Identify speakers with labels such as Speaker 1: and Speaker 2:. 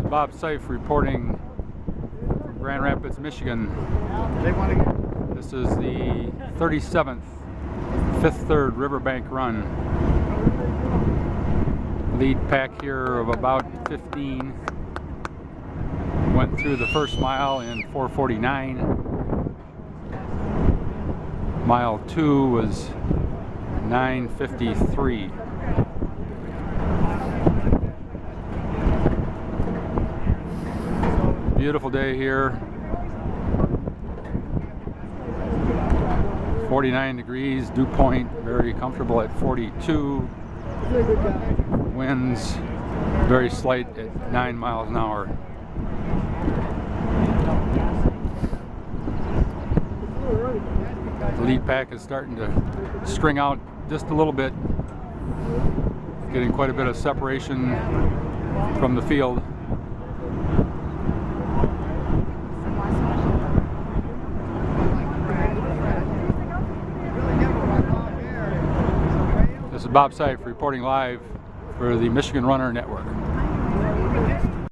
Speaker 1: Bob Seif reporting from Grand Rapids, Michigan. This is the 37th Fifth Third Riverbank Run. Lead pack here of about 15. Went through the first mile in 4:49. Mile 2 was 9:53. Beautiful day here. 49 degrees, dew point very comfortable at 42. Winds very slight at 9 miles an hour. The lead pack is starting to string out just a little bit, getting quite a bit of separation from the field. This is Bob Seif reporting live for the Michigan Runner Network.